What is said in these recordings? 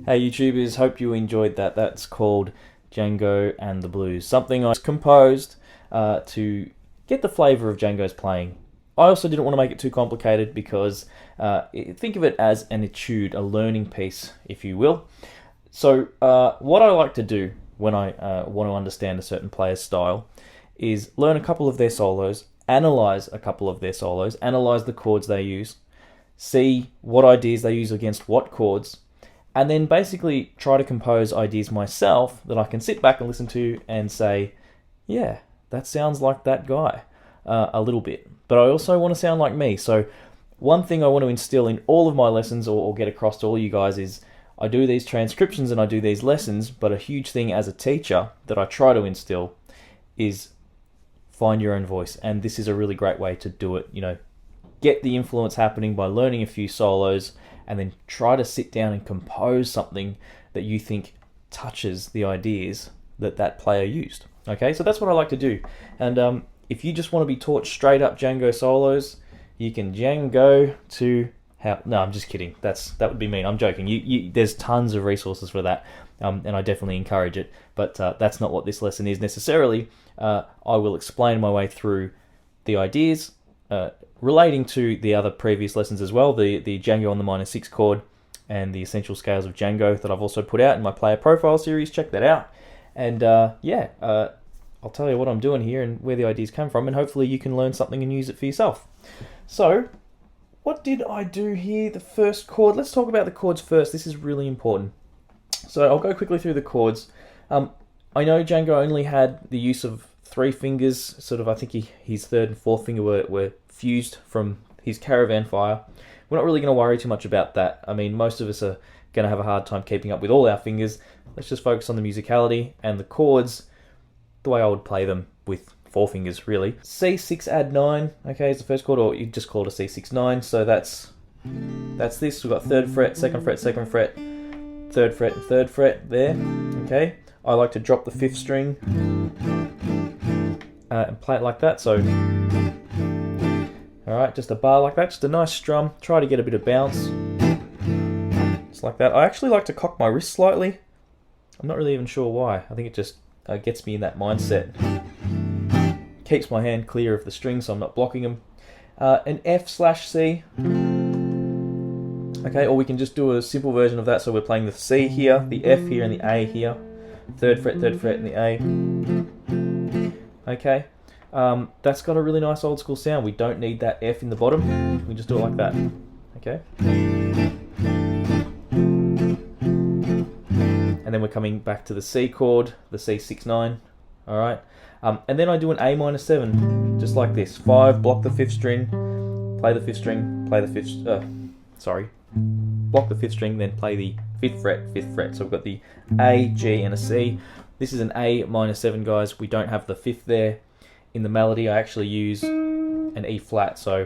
Hey YouTubers, hope you enjoyed that. That's called Django and the Blues. Something I composed to get the flavour of Django's playing. I also didn't want to make it too complicated because think of it as an etude, a learning piece, if you will. So what I like to do when I want to understand a certain player's style is learn a couple of their solos, analyse a couple of their solos, analyse the chords they use, see what ideas they use against what chords, and then basically try to compose ideas myself that I can sit back and listen to and say, yeah, that sounds like that guy a little bit. But I also want to sound like me. So one thing I want to instill in all of my lessons or get across to all you guys is I do these transcriptions and I do these lessons, but a huge thing as a teacher that I try to instill is find your own voice. And this is a really great way to do it. You know, get the influence happening by learning a few solos and then try to sit down and compose something that you think touches the ideas that that player used. Okay, so that's what I like to do. And if you just want to be taught straight up Django solos, you can Django to how... No, I'm just kidding. That would be mean. I'm joking. There's tons of resources for that, and I definitely encourage it. But that's not what this lesson is necessarily. I will explain my way through the ideas, relating to the other previous lessons as well, the Django on the minor 6 chord and the essential scales of Django that I've also put out in my player profile series. Check that out. And I'll tell you what I'm doing here and where the ideas come from, and hopefully you can learn something and use it for yourself. So, what did I do here? The first chord. Let's talk about the chords first. This is really important. So I'll go quickly through the chords. I know Django only had the use of 3 fingers, sort of. I think his 3rd and 4th finger were fused from his caravan fire. We're not really going to worry too much about that. I mean, most of us are going to have a hard time keeping up with all our fingers. Let's just focus on the musicality and the chords the way I would play them with 4 fingers, really. C6 add 9, okay, is the first chord, or you just call it a C6 9. So that's this. We've got 3rd fret, 2nd fret, 2nd fret, 3rd fret, and 3rd fret there. Okay, I like to drop the 5th string and play it like that. So, all right, just a bar like that, just a nice strum. Try to get a bit of bounce, just like that. I actually like to cock my wrist slightly. I'm not really even sure why. I think it just gets me in that mindset. Keeps my hand clear of the string so I'm not blocking them. An F/C. Okay, or we can just do a simple version of that. So we're playing the C here, the F here, and the A here. 3rd fret, 3rd fret, and the A. Okay, that's got a really nice old school sound. We don't need that F in the bottom. We just do it like that. Okay. And then we're coming back to the C chord, the C6 9. All right. And then I do an A minor 7, just like this. 5, block the 5th string, play the 5th string, play the 5th. Block the 5th string, then play the 5th fret, 5th fret. So we've got the A, G, and a C. This is an A minor 7, guys. We don't have the 5th there in the melody. I actually use an E flat, so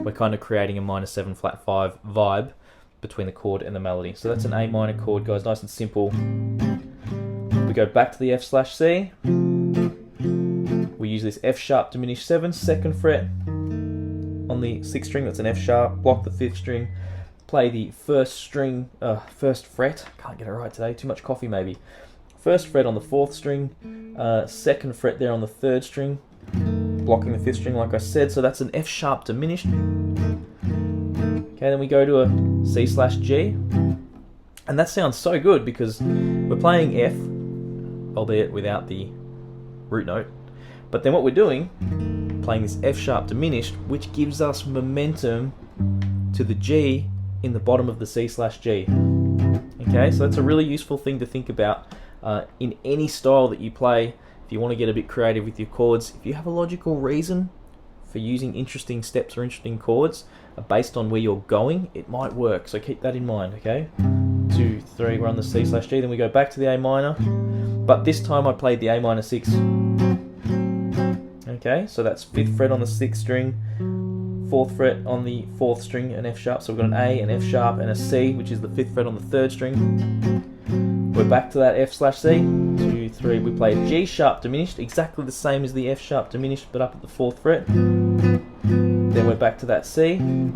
we're kind of creating a minor 7 flat 5 vibe between the chord and the melody. So that's an A minor chord, guys, nice and simple. We go back to the F/C. We use this F sharp diminished 7, 2nd fret on the 6th string. That's an F sharp. Block the 5th string. Play the 1st fret. Can't get it right today. Too much coffee, maybe. 1st fret on the 4th string. 2nd fret there on the 3rd string. Blocking the 5th string, like I said. So that's an F sharp diminished. Okay, then we go to a C/G. And that sounds so good because we're playing F, albeit without the root note. But then what we're doing, playing this F sharp diminished, which gives us momentum to the G in the bottom of the C/G. Okay, so that's a really useful thing to think about in any style that you play. If you want to get a bit creative with your chords, if you have a logical reason for using interesting steps or interesting chords based on where you're going, it might work. So keep that in mind, okay? 2, 3, we're on the C/G, then we go back to the A minor. But this time I played the A minor 6. Okay, so that's 5th fret on the 6th string, 4th fret on the 4th string, an F sharp. So we've got an A, an F sharp, and a C, which is the 5th fret on the 3rd string. We're back to that F/C. 2, 3, we play a G sharp diminished, exactly the same as the F sharp diminished, but up at the 4th fret. Then we're back to that C, and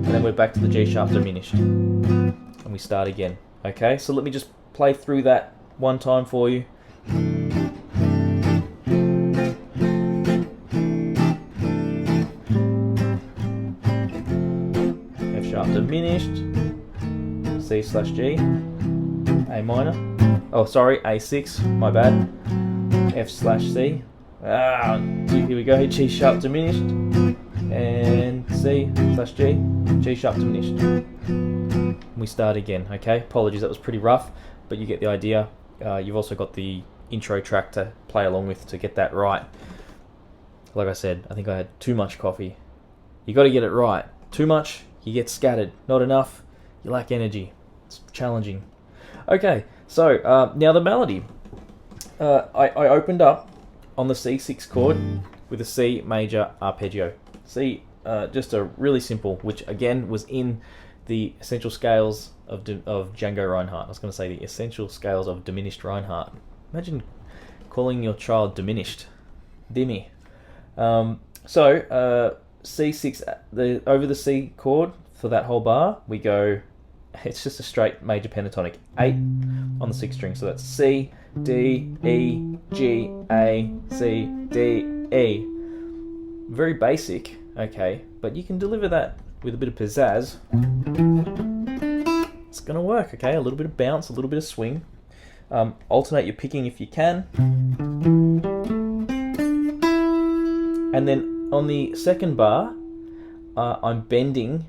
then we're back to the G sharp diminished. And we start again. Okay, so let me just play through that one time for you. F sharp diminished, C/G, A minor. Oh, sorry, A6, my bad. F/C. Here we go, G sharp diminished, and C/G, G sharp diminished. We start again, okay? Apologies, that was pretty rough, but you get the idea. You've also got the intro track to play along with to get that right. Like I said, I think I had too much coffee. You got to get it right. Too much, you get scattered. Not enough, you lack energy. It's challenging. Okay, so now the melody. I opened up on the C6 chord with a C major arpeggio. C, just a really simple, which again was in the essential scales of Django Reinhardt. I was going to say the essential scales of diminished Reinhardt. Imagine calling your child diminished. Dimmy. So C6, over the C chord for that whole bar, we go, it's just a straight major pentatonic, 8 on the 6th string. So that's C, D, E, G, A, C, D, E. Very basic, okay, but you can deliver that with a bit of pizzazz. It's going to work, okay? A little bit of bounce, a little bit of swing. Alternate your picking if you can. And then on the second bar, I'm picking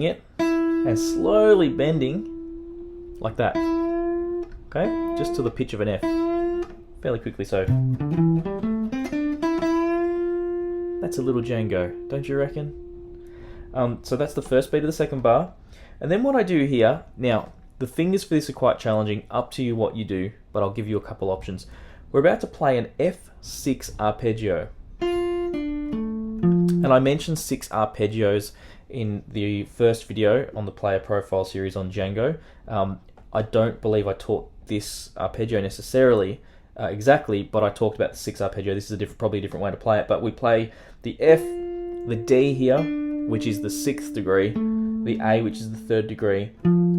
it and slowly bending like that. Okay? Just to the pitch of an F. Fairly quickly so. That's a little Django, don't you reckon? So that's the first beat of the second bar. And then what I do here, now, the fingers for this are quite challenging, up to you what you do, but I'll give you a couple options. We're about to play an F6 arpeggio. And I mentioned 6 arpeggios in the first video on the player profile series on Django. I don't believe I taught this arpeggio necessarily exactly, but I talked about the 6 arpeggio. This is probably a different way to play it, but we play the F, the D here, which is the 6th degree, the A, which is the 3rd degree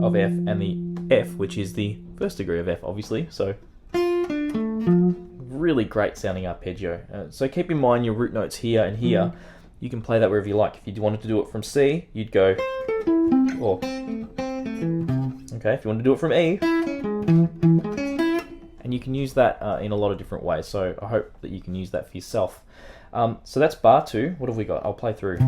of F, and the F, which is the 1st degree of F, obviously. So, really great sounding arpeggio. So keep in mind your root notes here and here. You can play that wherever you like. If you wanted to do it from C, you'd go, or, okay, if you want to do it from E, and you can use that in a lot of different ways. So I hope that you can use that for yourself. So that's bar 2. What have we got? I'll play through.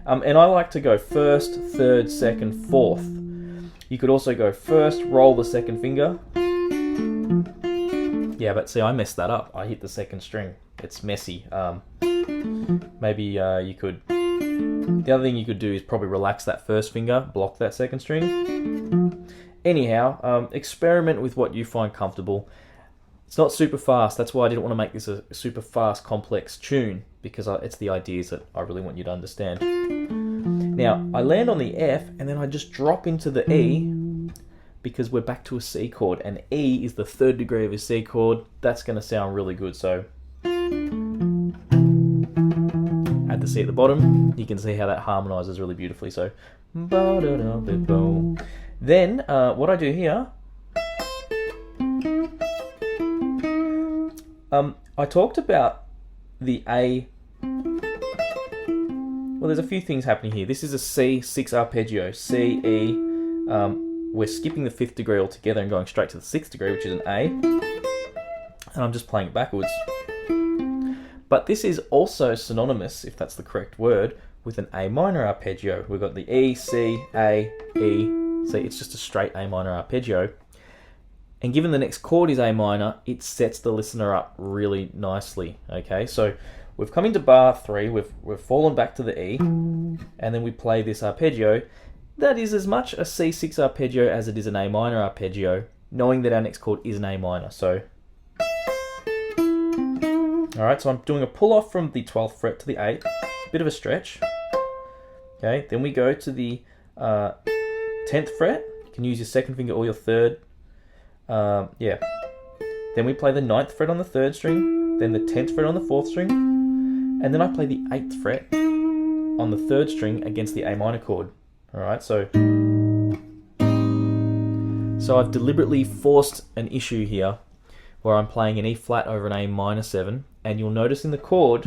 And I like to go 1st, 3rd, 2nd, 4th. You could also go 1st, roll the 2nd finger. Yeah, but see, I messed that up. I hit the 2nd string. It's messy. Maybe you could... The other thing you could do is probably relax that 1st finger, block that 2nd string. Anyhow, experiment with what you find comfortable. It's not super fast. That's why I didn't want to make this a super fast, complex tune, because it's the ideas that I really want you to understand. Now, I land on the F, and then I just drop into the E, because we're back to a C chord, and E is the 3rd degree of a C chord. That's going to sound really good, so add the C at the bottom. You can see how that harmonizes really beautifully, so then what I do here, I talked about the A. Well, there's a few things happening here. This is a C6 arpeggio, C, E. We're skipping the 5th degree altogether and going straight to the 6th degree, which is an A. And I'm just playing it backwards. But this is also synonymous, if that's the correct word, with an A minor arpeggio. We've got the E, C, A, E, C. It's just a straight A minor arpeggio. And given the next chord is A minor, it sets the listener up really nicely. Okay, so we've come into bar 3, we've fallen back to the E, and then we play this arpeggio. That is as much a C6 arpeggio as it is an A minor arpeggio, knowing that our next chord is an A minor. So, alright, so I'm doing a pull off from the 12th fret to the 8th, bit of a stretch. Okay, then we go to the 10th fret. You can use your 2nd finger or your 3rd. Yeah. Then we play the 9th fret on the 3rd string, then the 10th fret on the 4th string, and then I play the 8th fret on the 3rd string against the A minor chord. Alright, so I've deliberately forced an issue here where I'm playing an E flat over an A minor 7, and you'll notice in the chord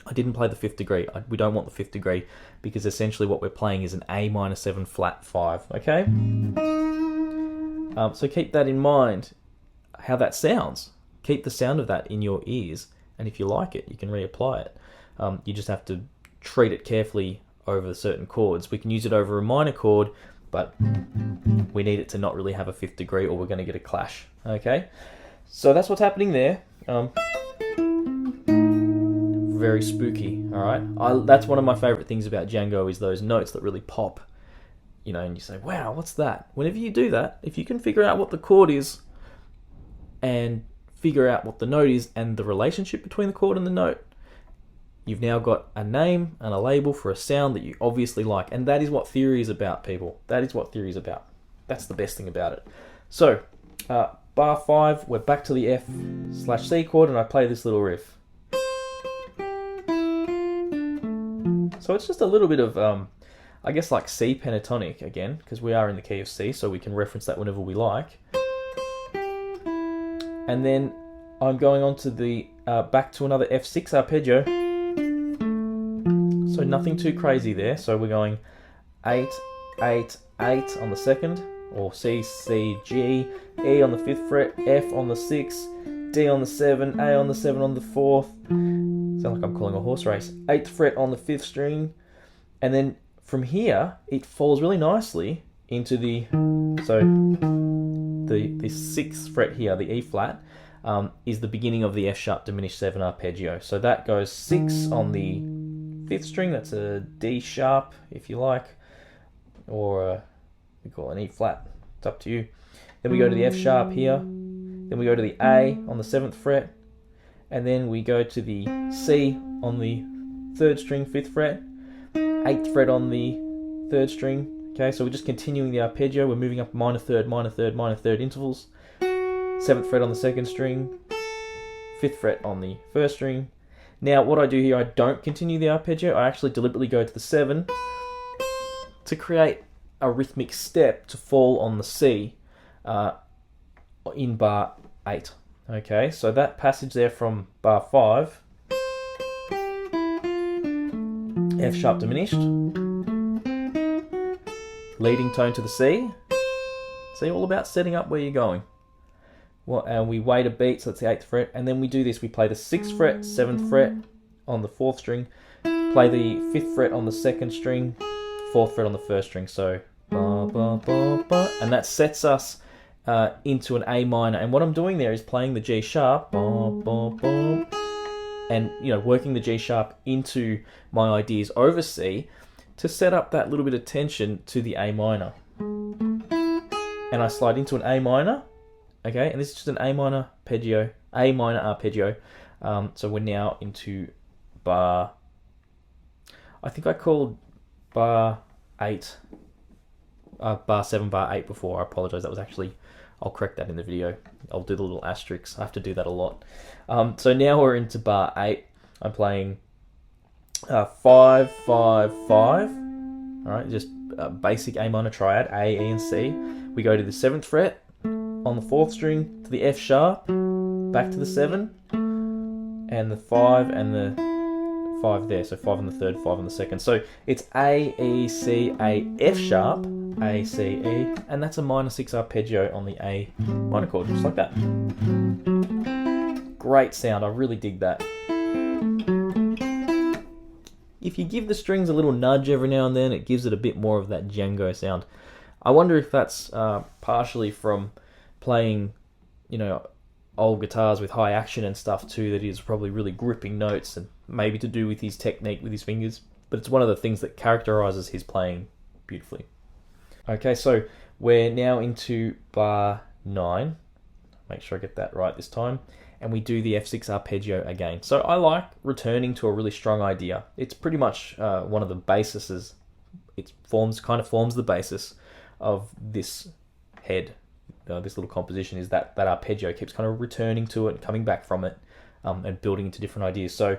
I didn't play the 5th degree. We don't want the 5th degree because essentially what we're playing is an A minor 7 flat 5, okay? So keep that in mind, how that sounds. Keep the sound of that in your ears, and if you like it, you can reapply it. You just have to treat it carefully over certain chords. We can use it over a minor chord, but we need it to not really have a 5th degree or we're going to get a clash, okay? So that's what's happening there. Very spooky, alright? That's one of my favourite things about Django is those notes that really pop. You know, and you say, wow, what's that? Whenever you do that, if you can figure out what the chord is and figure out what the note is and the relationship between the chord and the note, you've now got a name and a label for a sound that you obviously like. And that is what theory is about, people. That is what theory is about. That's the best thing about it. So, bar 5, we're back to the F/C chord, and I play this little riff. So it's just a little bit of, I guess, like C pentatonic again, because we are in the key of C, so we can reference that whenever we like. And then I'm going on to the back to another F6 arpeggio. So nothing too crazy there. So we're going 8, 8, 8 on the 2nd, or C, C, G, E on the 5th fret, F on the 6th, D on the 7, A on the 7 on the 4th. Sound like I'm calling a horse race. 8th fret on the 5th string, and then from here it falls really nicely into the 6th fret here, the E flat, is the beginning of the F sharp diminished 7 arpeggio. So that goes 6 on the 5th string, that's a D sharp if you like, or we call it an E flat, it's up to you. Then we go to the F sharp here, then we go to the A on the 7th fret, and then we go to the C on the 3rd string, 5th fret, 8th fret on the 3rd string. Okay, so we're just continuing the arpeggio. We're moving up minor 3rd, minor 3rd, minor 3rd intervals. 7th fret on the 2nd string, 5th fret on the 1st string. Now, what I do here, I don't continue the arpeggio. I actually deliberately go to the 7 to create a rhythmic step to fall on the C in bar 8. Okay, so that passage there from bar 5, F sharp diminished, leading tone to the C. See, all about setting up where you're going. Well, and we wait a beat, so that's the 8th fret, and then we do this. We play the 6th fret, 7th fret on the 4th string, play the 5th fret on the 2nd string, 4th fret on the 1st string. So, ba, ba, ba, ba, and that sets us into an A minor. And what I'm doing there is playing the G sharp, ba, ba, ba, and working the G sharp into my ideas over C to set up that little bit of tension to the A minor. And I slide into an A minor. Okay, and this is just an A minor arpeggio. So we're now into bar, I think I called bar 8, bar 7, bar 8 before. I apologize. That was actually, I'll correct that in the video. I'll do the little asterisks. I have to do that a lot. So now we're into bar 8. I'm playing 5, 5, 5. All right, just a basic A minor triad, A, E, and C. We go to the 7th fret on the 4th string to the F sharp, back to the 7, and the 5 and the 5 there. So 5 on the 3rd, 5 on the 2nd. So it's A, E, C, A, F sharp, A, C, E, and that's a minor 6 arpeggio on the A minor chord, just like that. Great sound, I really dig that. If you give the strings a little nudge every now and then, it gives it a bit more of that Django sound. I wonder if that's partially from playing, old guitars with high action and stuff too, that he's probably really gripping notes, and maybe to do with his technique with his fingers. But it's one of the things that characterizes his playing beautifully. Okay, so we're now into bar 9. Make sure I get that right this time. And we do the F6 arpeggio again. So I like returning to a really strong idea. It's pretty much one of the bases. It kind of forms the basis of this head. This little composition is that arpeggio keeps kind of returning to it and coming back from it, and building into different ideas. So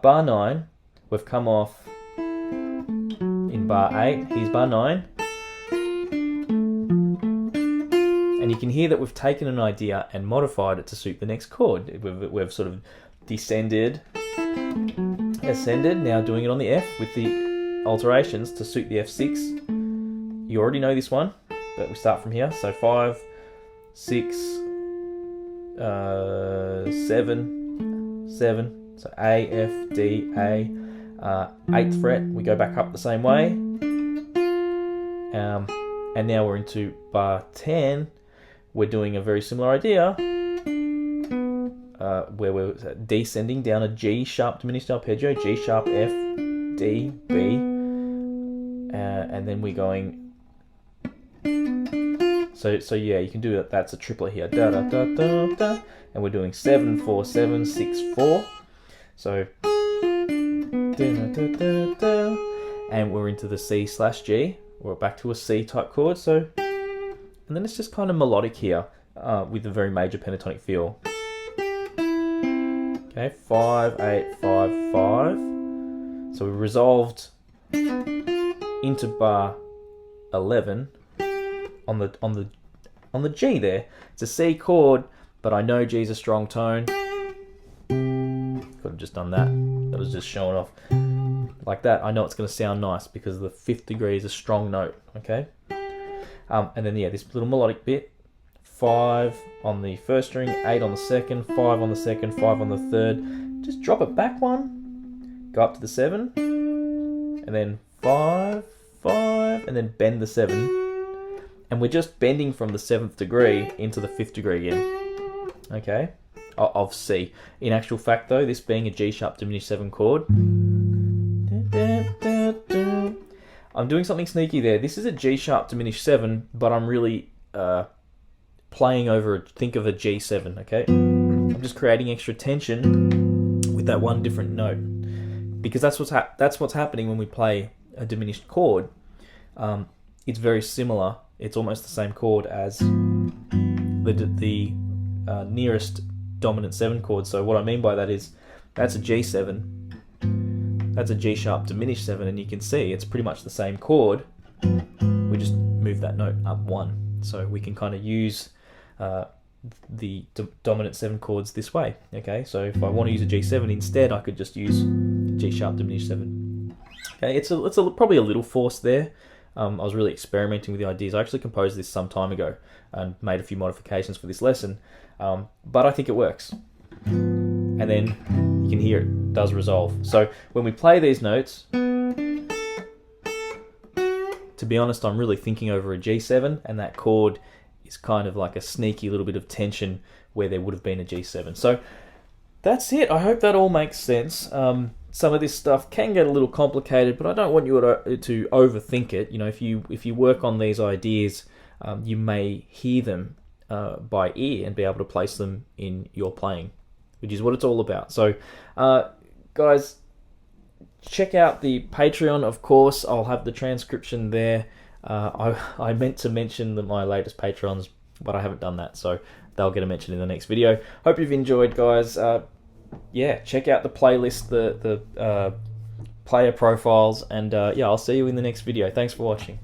bar 9, we've come off in bar 8, here's bar 9. And you can hear that we've taken an idea and modified it to suit the next chord. We've sort of descended, ascended, now doing it on the F with the alterations to suit the F6. You already know this one, but we start from here. So 5, 6, 7, 7. So A, F, D, A. 8th fret, we go back up the same way. And now we're into bar 10. We're doing a very similar idea, where we're descending down a G sharp diminished arpeggio, G sharp, F, D, B, and then we're going. So yeah, you can do it. That's a triplet here, da da da da da, and we're doing 7 4 7 6 4. So da da da da da, and we're into the C/G. We're back to a C type chord. So. And then it's just kind of melodic here, with a very major pentatonic feel. Okay, 5, 8, 5, 5. So we resolved into bar 11 on the G there. It's a C chord, but I know G is a strong tone. Could have just done that. That was just showing off like that. I know it's going to sound nice because the 5th degree is a strong note. Okay. And then yeah, this little melodic bit, 5 on the first string, 8 on the second, 5 on the second, 5 on the third. Just drop it back one, go up to the 7, and then 5, 5, and then bend the 7. And we're just bending from the 7th degree into the 5th degree again. Okay, of C. In actual fact though, this being a G sharp diminished 7 chord, I'm doing something sneaky there. This is a G sharp diminished 7, but I'm really playing over, think of a G7, okay? I'm just creating extra tension with that one different note. Because that's what's happening when we play a diminished chord. It's very similar. It's almost the same chord as the nearest dominant 7 chord. So what I mean by that is, that's a G7. That's a G sharp diminished 7, and you can see it's pretty much the same chord. We just move that note up 1. So we can kind of use the dominant 7 chords this way. Okay, so if I want to use a G7 instead, I could just use G sharp diminished 7. Okay, it's probably a little forced there. I was really experimenting with the ideas. I actually composed this some time ago and made a few modifications for this lesson, but I think it works. And then you can hear it does resolve. So when we play these notes, to be honest, I'm really thinking over a G7, and that chord is kind of like a sneaky little bit of tension where there would have been a G7. So that's it. I hope that all makes sense. Some of this stuff can get a little complicated, but I don't want you to overthink it. You know, if you work on these ideas, you may hear them by ear and be able to place them in your playing, which is what it's all about. So, guys, check out the Patreon, of course. I'll have the transcription there. I meant to mention my latest patrons, but I haven't done that, so they'll get a mention in the next video. Hope you've enjoyed, guys. Yeah, check out the playlist, the player profiles, and yeah, I'll see you in the next video. Thanks for watching.